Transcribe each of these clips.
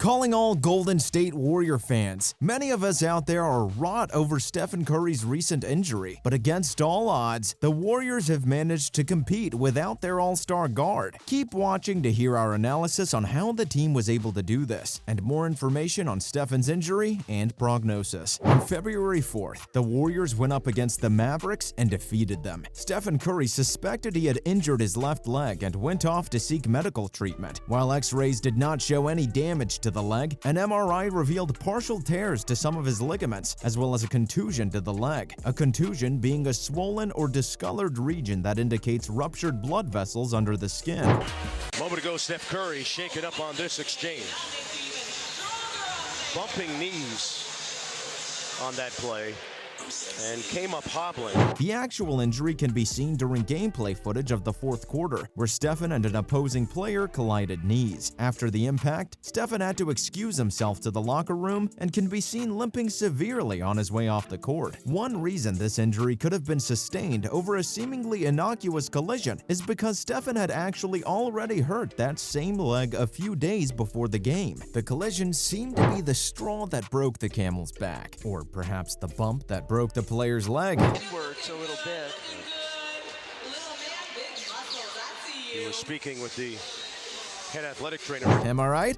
Calling all Golden State Warrior fans, many of us out there are wrought over Stephen Curry's recent injury, but against all odds, the Warriors have managed to compete without their all-star guard. Keep watching to hear our analysis on how the team was able to do this, and more information on Stephen's injury and prognosis. On February 4th, the Warriors went up against the Mavericks and defeated them. Stephen Curry suspected he had injured his left leg and went off to seek medical treatment. While X-rays did not show any damage to the leg, an MRI revealed partial tears to some of his ligaments, as well as a contusion to the leg. A contusion being a swollen or discolored region that indicates ruptured blood vessels under the skin. A moment ago, Steph Curry shaken up on this exchange. Bumping knees on that play and came up hobbling. The actual injury can be seen during gameplay footage of the fourth quarter, where Stephen and an opposing player collided knees. After the impact, Stephen had to excuse himself to the locker room and can be seen limping severely on his way off the court. One reason this injury could have been sustained over a seemingly innocuous collision is because Stephen had actually already hurt that same leg a few days before the game. The collision seemed to be the straw that broke the camel's back, or perhaps the bump that broke the player's leg. Inwards a little bit. He was speaking with the head athletic trainer. Am I right?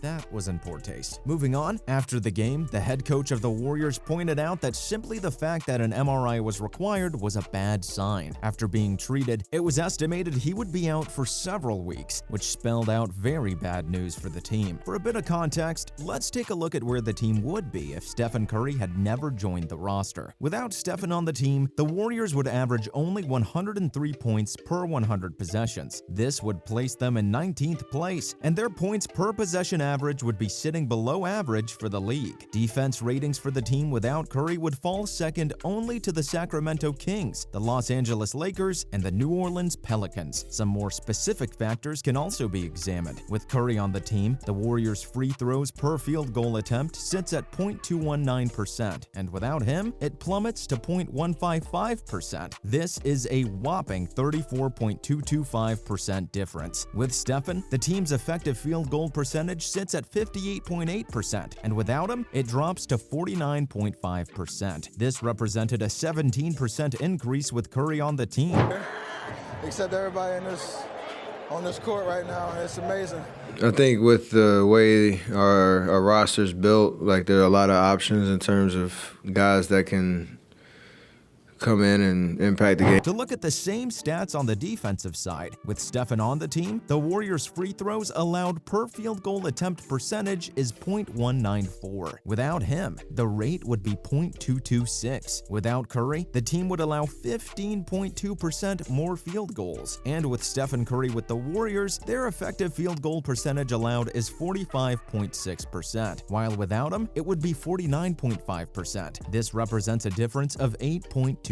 That was in poor taste. Moving on, after the game, the head coach of the Warriors pointed out that simply the fact that an MRI was required was a bad sign. After being treated, it was estimated he would be out for several weeks, which spelled out very bad news for the team. For a bit of context, let's take a look at where the team would be if Stephen Curry had never joined the roster. Without Stephen on the team, the Warriors would average only 103 points per 100 possessions. This would place them in 19th place, and their points per possession average would be sitting below average for the league. Defense ratings for the team without Curry would fall second only to the Sacramento Kings, the Los Angeles Lakers, and the New Orleans Pelicans. Some more specific factors can also be examined. With Curry on the team, the Warriors' free throws per field goal attempt sits at .219%, and without him, it plummets to .155%. This is a whopping 34.225% difference. With Stephen, the team's effective field goal percentage sits at 58.8%, and without him, it drops to 49.5%. This represented a 17% increase with Curry on the team. Except everybody on this court right now, and it's amazing. I think with the way our roster's built, like there are a lot of options in terms of guys that can come in and impact the game. To look at the same stats on the defensive side, with Stephen on the team, the Warriors' free throws allowed per field goal attempt percentage is .194. Without him, the rate would be .226. Without Curry, the team would allow 15.2% more field goals. And with Stephen Curry with the Warriors, their effective field goal percentage allowed is 45.6%, while without him, it would be 49.5%. This represents a difference of 8.2%.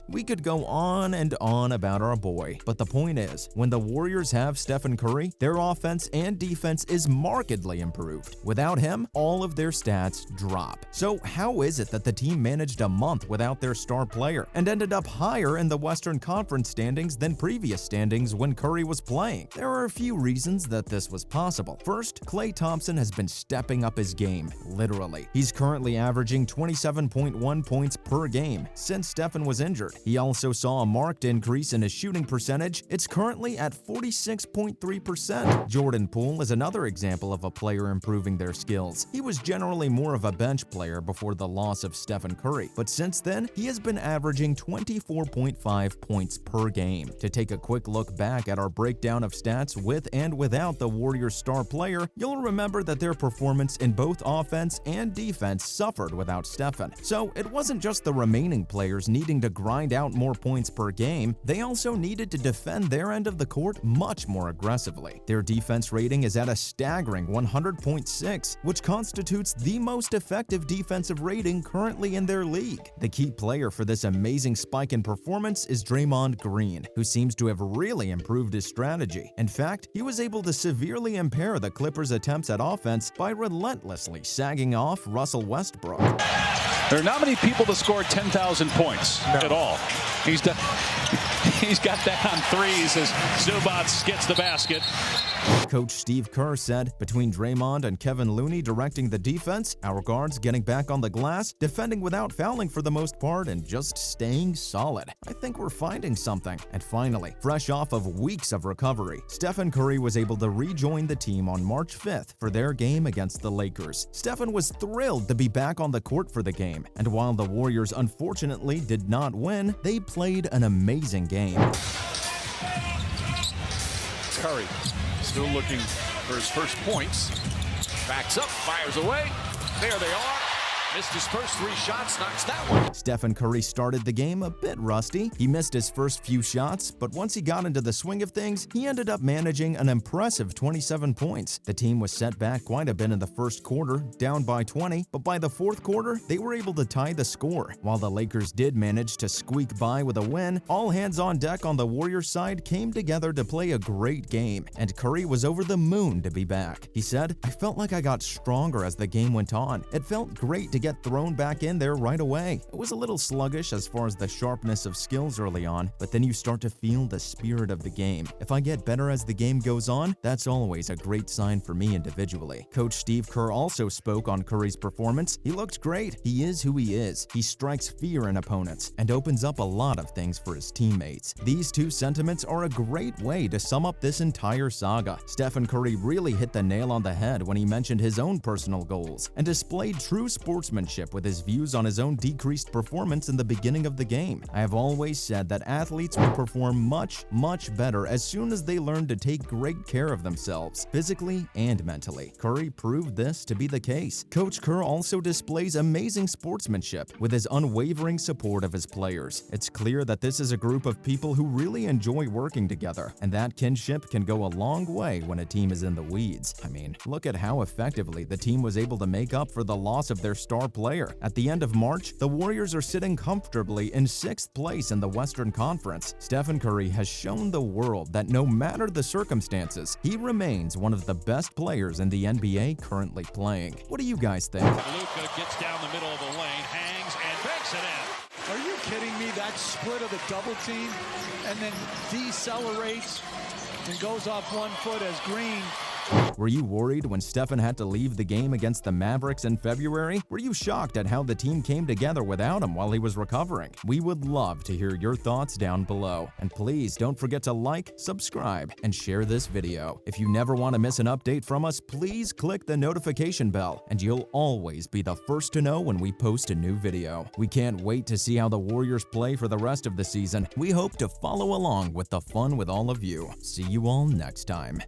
We could go on and on about our boy, but the point is, when the Warriors have Stephen Curry, their offense and defense is markedly improved. Without him, all of their stats drop. So how is it that the team managed a month without their star player and ended up higher in the Western Conference standings than previous standings when Curry was playing? There are a few reasons that this was possible. First, Klay Thompson has been stepping up his game, literally. He's currently averaging 27.1 points per game since Stephen was injured. He also saw a marked increase in his shooting percentage. It's currently at 46.3%. Jordan Poole is another example of a player improving their skills. He was generally more of a bench player before the loss of Stephen Curry, but since then, he has been averaging 24.5 points per game. To take a quick look back at our breakdown of stats with and without the Warriors' star player, you'll remember that their performance in both offense and defense suffered without Stephen. So it wasn't just the remaining players needing to grind out more points per game, they also needed to defend their end of the court much more aggressively. Their defense rating is at a staggering 100.6, which constitutes the most effective defensive rating currently in their league. The key player for this amazing spike in performance is Draymond Green, who seems to have really improved his strategy. In fact, he was able to severely impair the Clippers' attempts at offense by relentlessly sagging off Russell Westbrook. There are not many people that scored 10,000 points at all. He's got that on threes as Zubac gets the basket. Coach Steve Kerr said, "Between Draymond and Kevin Looney directing the defense, our guards getting back on the glass, defending without fouling for the most part, and just staying solid, I think we're finding something." And finally, fresh off of weeks of recovery, Stephen Curry was able to rejoin the team on March 5th for their game against the Lakers. Stephen was thrilled to be back on the court for the game, and while the Warriors unfortunately did not win, they played an amazing game. Curry still looking for his first points. Backs up, fires away. There they are. Missed his first 3 shots, knocks that one. Stephen Curry started the game a bit rusty. He missed his first few shots, but once he got into the swing of things, he ended up managing an impressive 27 points. The team was set back quite a bit in the first quarter, down by 20, but by the fourth quarter, they were able to tie the score. While the Lakers did manage to squeak by with a win, all hands on deck on the Warriors side came together to play a great game, and Curry was over the moon to be back. He said, "I felt like I got stronger as the game went on. It felt great to get thrown back in there right away. It was a little sluggish as far as the sharpness of skills early on, but then you start to feel the spirit of the game. If I get better as the game goes on, that's always a great sign for me individually." Coach Steve Kerr also spoke on Curry's performance. "He looked great. He is who he is. He strikes fear in opponents and opens up a lot of things for his teammates." These two sentiments are a great way to sum up this entire saga. Stephen Curry really hit the nail on the head when he mentioned his own personal goals and displayed true sportsmanship with his views on his own decreased performance in the beginning of the game. "I have always said that athletes will perform much, much better as soon as they learn to take great care of themselves, physically and mentally." Curry proved this to be the case. Coach Kerr also displays amazing sportsmanship with his unwavering support of his players. It's clear that this is a group of people who really enjoy working together, and that kinship can go a long way when a team is in the weeds. I mean, look at how effectively the team was able to make up for the loss of their star player. At the end of March, the Warriors are sitting comfortably in 6th place in the Western Conference. Stephen Curry has shown the world that no matter the circumstances, he remains one of the best players in the NBA currently playing. What do you guys think? Luka gets down the middle of the lane, hangs, and banks it in. Are you kidding me? That split of the double team and then decelerates and goes off 1 foot as Green. Were you worried when Stephen had to leave the game against the Mavericks in February? Were you shocked at how the team came together without him while he was recovering? We would love to hear your thoughts down below. And please don't forget to like, subscribe, and share this video. If you never want to miss an update from us, please click the notification bell, and you'll always be the first to know when we post a new video. We can't wait to see how the Warriors play for the rest of the season. We hope to follow along with the fun with all of you. See you all next time.